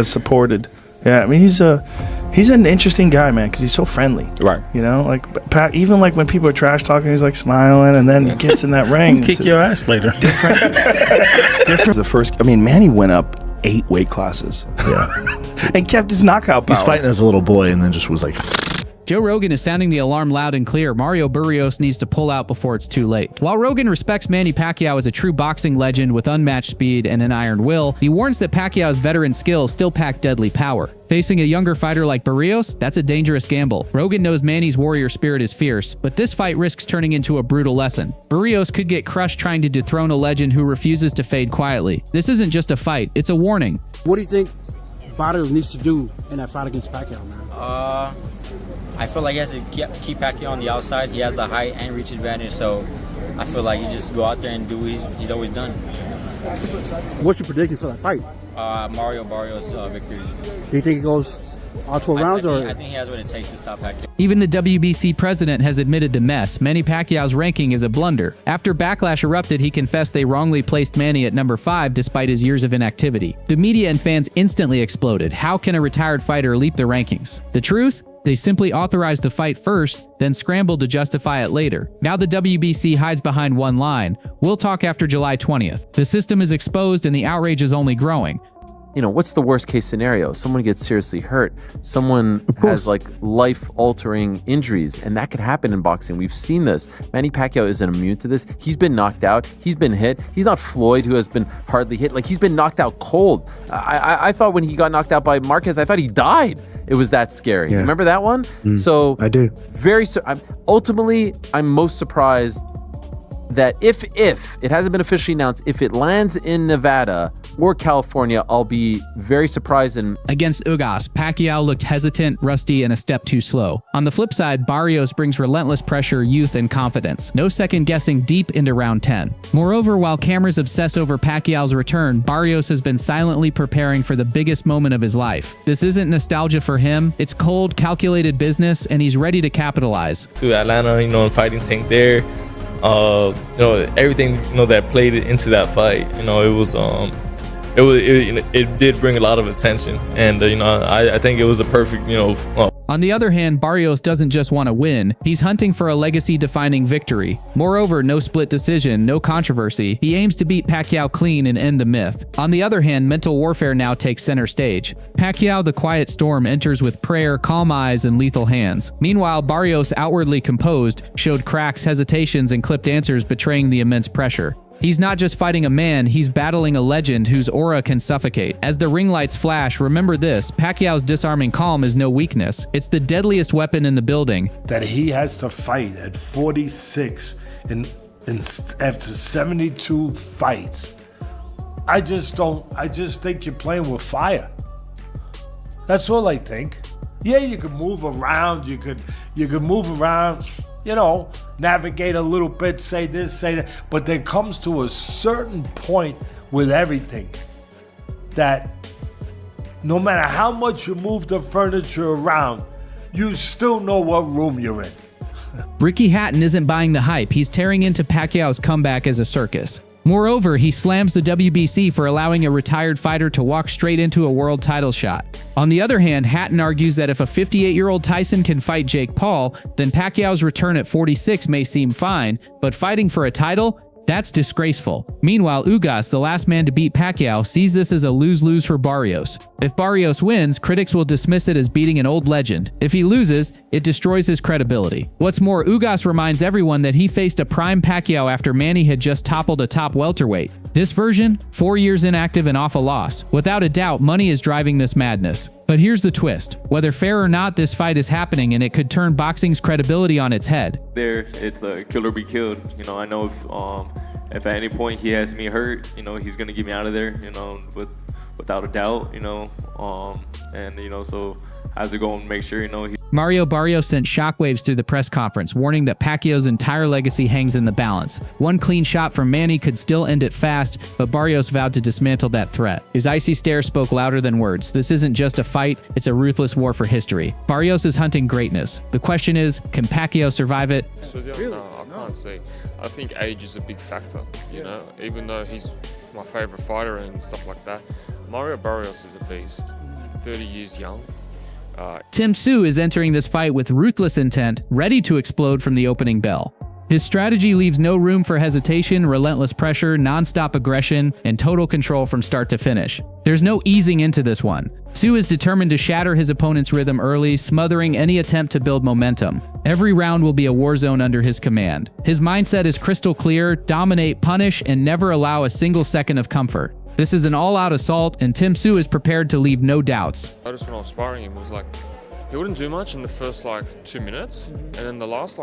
has supported. Yeah, I mean, he's an interesting guy, man, because he's so friendly. Right. You know, like even like when people are trash talking, he's like smiling, and then he gets in that ring. Kick your ass later. Different. The first, I mean, Manny went up 8 weight classes. Yeah. And kept his knockout power. He's fighting as a little boy and then just was like... Joe Rogan is sounding the alarm loud and clear. Mario Barrios needs to pull out before it's too late. While Rogan respects Manny Pacquiao as a true boxing legend with unmatched speed and an iron will, he warns that Pacquiao's veteran skills still pack deadly power. Facing a younger fighter like Barrios, that's a dangerous gamble. Rogan knows Manny's warrior spirit is fierce, but this fight risks turning into a brutal lesson. Barrios could get crushed trying to dethrone a legend who refuses to fade quietly. This isn't just a fight, it's a warning. What do you think Barrios needs to do in that fight against Pacquiao, man? I feel like he has to keep Pacquiao on the outside. He has a height and reach advantage, so I feel like he just go out there and do what he's always done. What's your prediction for that fight? Mario Barrios victory. Do you think it goes all 12 rounds? I think he has what it takes to stop Pacquiao. Even the WBC president has admitted the mess. Manny Pacquiao's ranking is a blunder. After backlash erupted, he confessed they wrongly placed Manny at number 5 despite his years of inactivity. The media and fans instantly exploded. How can a retired fighter leap the rankings? The truth? They simply authorized the fight first, then scrambled to justify it later. Now the WBC hides behind one line. We'll talk after July 20th. The system is exposed and the outrage is only growing. You know, what's the worst case scenario? Someone gets seriously hurt. Someone has like life-altering injuries, and that could happen in boxing. We've seen this. Manny Pacquiao isn't immune to this. He's been knocked out. He's been hit. He's not Floyd, who has been hardly hit. Like, he's been knocked out cold. I thought when he got knocked out by Marquez, I thought he died. It was that scary. Yeah. Remember that one? So I do. Ultimately, I'm most surprised that if it hasn't been officially announced, if it lands in Nevada or California, I'll be very surprised. Against Ugas, Pacquiao looked hesitant, rusty, and a step too slow. On the flip side, Barrios brings relentless pressure, youth, and confidence. No second guessing deep into round 10. Moreover, while cameras obsess over Pacquiao's return, Barrios has been silently preparing for the biggest moment of his life. This isn't nostalgia for him. It's cold, calculated business, and he's ready to capitalize. To Atlanta, and fighting Tank there. Everything that played into that fight. It did bring a lot of attention, and I think it was the perfect On the other hand, Barrios doesn't just want to win, he's hunting for a legacy-defining victory. Moreover, no split decision, no controversy. He aims to beat Pacquiao clean and end the myth. On the other hand, mental warfare now takes center stage. Pacquiao, the quiet storm, enters with prayer, calm eyes, and lethal hands. Meanwhile, Barrios, outwardly composed, showed cracks, hesitations, and clipped answers betraying the immense pressure. He's not just fighting a man, he's battling a legend whose aura can suffocate. As the ring lights flash, remember this, Pacquiao's disarming calm is no weakness. It's the deadliest weapon in the building. That he has to fight at 46 and after 72 fights. I just think you're playing with fire. That's all I think. Yeah, you could move around, you could move around, navigate a little bit, say this, say that, but there comes to a certain point with everything that no matter how much you move the furniture around, you still know what room you're in. Ricky Hatton isn't buying the hype, he's tearing into Pacquiao's comeback as a circus. Moreover, he slams the WBC for allowing a retired fighter to walk straight into a world title shot. On the other hand, Hatton argues that if a 58-year-old Tyson can fight Jake Paul, then Pacquiao's return at 46 may seem fine, but fighting for a title? That's disgraceful. Meanwhile, Ugas, the last man to beat Pacquiao, sees this as a lose-lose for Barrios. If Barrios wins, critics will dismiss it as beating an old legend. If he loses, it destroys his credibility. What's more, Ugas reminds everyone that he faced a prime Pacquiao after Manny had just toppled a top welterweight. This version, 4 years inactive and off a loss. Without a doubt, money is driving this madness. But here's the twist. Whether fair or not, this fight is happening and it could turn boxing's credibility on its head. It's a kill or be killed. I know if at any point he has me hurt, he's gonna get me out of there, without a doubt, so I have to go and make sure, Mario Barrios sent shockwaves through the press conference, warning that Pacquiao's entire legacy hangs in the balance. One clean shot from Manny could still end it fast, but Barrios vowed to dismantle that threat. His icy stare spoke louder than words. This isn't just a fight, it's a ruthless war for history. Barrios is hunting greatness. The question is, can Pacquiao survive it? No, I can't see. I think age is a big factor, even though he's my favorite fighter and stuff like that. Mario Barrios is a beast. 30 years young. Tim Tszyu is entering this fight with ruthless intent, ready to explode from the opening bell. His strategy leaves no room for hesitation, relentless pressure, non-stop aggression, and total control from start to finish. There's no easing into this one. Tszyu is determined to shatter his opponent's rhythm early, smothering any attempt to build momentum. Every round will be a war zone under his command. His mindset is crystal clear: dominate, punish, and never allow a single second of comfort. This is an all-out assault, and Tim Tszyu is prepared to leave no doubts. I noticed when I was sparring him was like, he wouldn't do much in the first 2 minutes, and then the last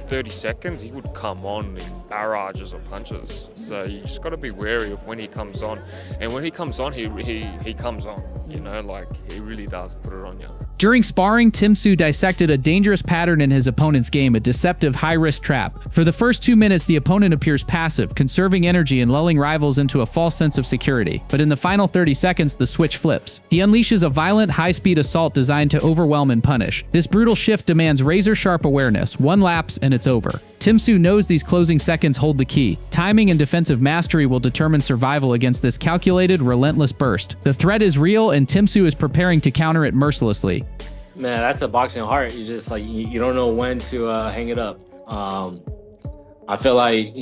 30 seconds, he would come on in barrages of punches. So you just got to be wary of when he comes on. And when he comes on, he comes on. You know, he really does put it on you. During sparring, Tim Tszyu dissected a dangerous pattern in his opponent's game, a deceptive high-risk trap. For the first 2 minutes, the opponent appears passive, conserving energy and lulling rivals into a false sense of security. But in the final 30 seconds, the switch flips. He unleashes a violent, high-speed assault designed to overwhelm and punish. This brutal shift demands razor-sharp awareness. One lapse, and it's over. Tim Tszyu knows these closing seconds hold the key. Timing and defensive mastery will determine survival against this calculated, relentless burst. The threat is real, and Tim Tszyu is preparing to counter it mercilessly. Man, that's a boxing heart. You just you don't know when to hang it up. I feel like,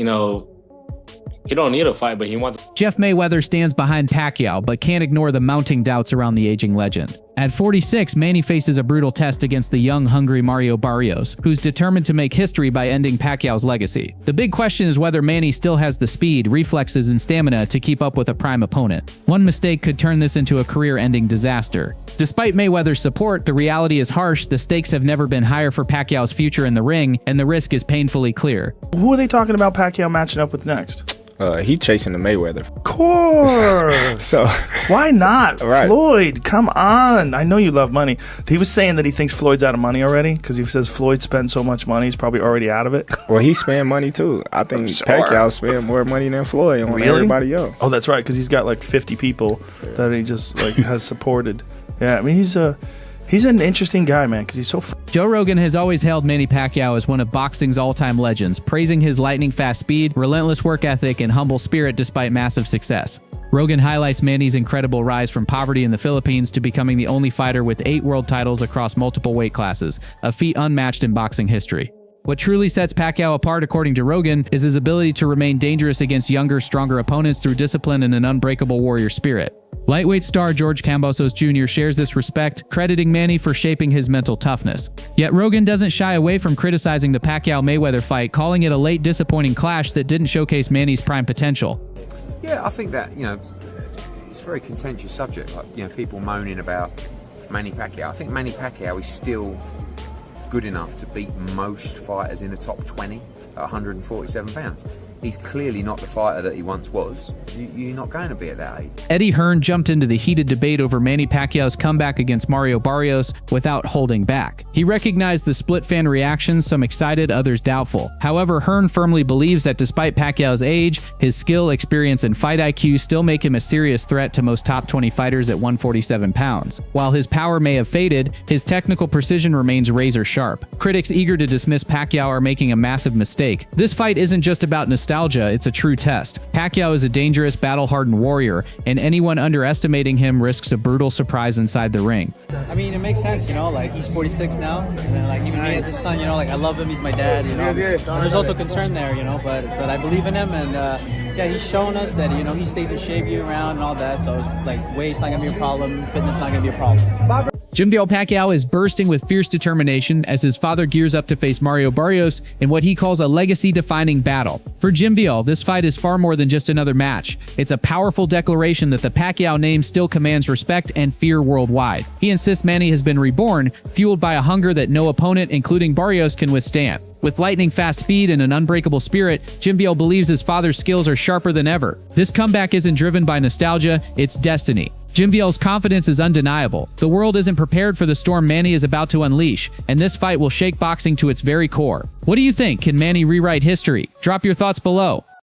he don't need a fight, but he wants. Jeff Mayweather stands behind Pacquiao, but can't ignore the mounting doubts around the aging legend. At 46, Manny faces a brutal test against the young, hungry Mario Barrios, who's determined to make history by ending Pacquiao's legacy. The big question is whether Manny still has the speed, reflexes, and stamina to keep up with a prime opponent. One mistake could turn this into a career-ending disaster. Despite Mayweather's support, the reality is harsh. The stakes have never been higher for Pacquiao's future in the ring, and the risk is painfully clear. Who are they talking about Pacquiao matching up with next? He chasing the Mayweather. Of course. So why not? Right. Floyd, come on. I know you love money. He was saying that he thinks Floyd's out of money already because he says Floyd spends so much money, he's probably already out of it. Well, he spend money too. I think Pacquiao spend more money than Floyd on everybody else. Oh, that's right, because he's got 50 people that he just has supported. Yeah, I mean he's an interesting guy, man, because he's so. Joe Rogan has always hailed Manny Pacquiao as one of boxing's all-time legends, praising his lightning-fast speed, relentless work ethic, and humble spirit despite massive success. Rogan highlights Manny's incredible rise from poverty in the Philippines to becoming the only fighter with 8 world titles across multiple weight classes, a feat unmatched in boxing history. What truly sets Pacquiao apart, according to Rogan, is his ability to remain dangerous against younger, stronger opponents through discipline and an unbreakable warrior spirit. Lightweight star George Kambosos Jr. shares this respect, crediting Manny for shaping his mental toughness. Yet Rogan doesn't shy away from criticizing the Pacquiao-Mayweather fight, calling it a late, disappointing clash that didn't showcase Manny's prime potential. Yeah, I think that, it's a very contentious subject, people moaning about Manny Pacquiao. I think Manny Pacquiao is still good enough to beat most fighters in the top 20 at 147 pounds. He's clearly not the fighter that he once was. You're not going to be at that age. Eddie Hearn jumped into the heated debate over Manny Pacquiao's comeback against Mario Barrios without holding back. He recognized the split fan reactions, some excited, others doubtful. However, Hearn firmly believes that despite Pacquiao's age, his skill, experience, and fight IQ still make him a serious threat to most top 20 fighters at 147 pounds. While his power may have faded, his technical precision remains razor sharp. Critics eager to dismiss Pacquiao are making a massive mistake. This fight isn't just about nostalgia, it's a true test. Pacquiao is a dangerous, battle-hardened warrior, and anyone underestimating him risks a brutal surprise inside the ring. I mean, it makes sense, he's 46 now, and even me as his son, I love him, he's my dad, There's also concern there, but I believe in him, and yeah, he's shown us that, he stays in shape year-round and all that, so weight's not gonna be a problem, fitness not gonna be a problem. Jimville Pacquiao is bursting with fierce determination as his father gears up to face Mario Barrios in what he calls a legacy-defining battle. For Jimville, this fight is far more than just another match. It's a powerful declaration that the Pacquiao name still commands respect and fear worldwide. He insists Manny has been reborn, fueled by a hunger that no opponent, including Barrios, can withstand. With lightning-fast speed and an unbreakable spirit, Jimville believes his father's skills are sharper than ever. This comeback isn't driven by nostalgia, it's destiny. Jimville's confidence is undeniable. The world isn't prepared for the storm Manny is about to unleash, and this fight will shake boxing to its very core. What do you think? Can Manny rewrite history? Drop your thoughts below.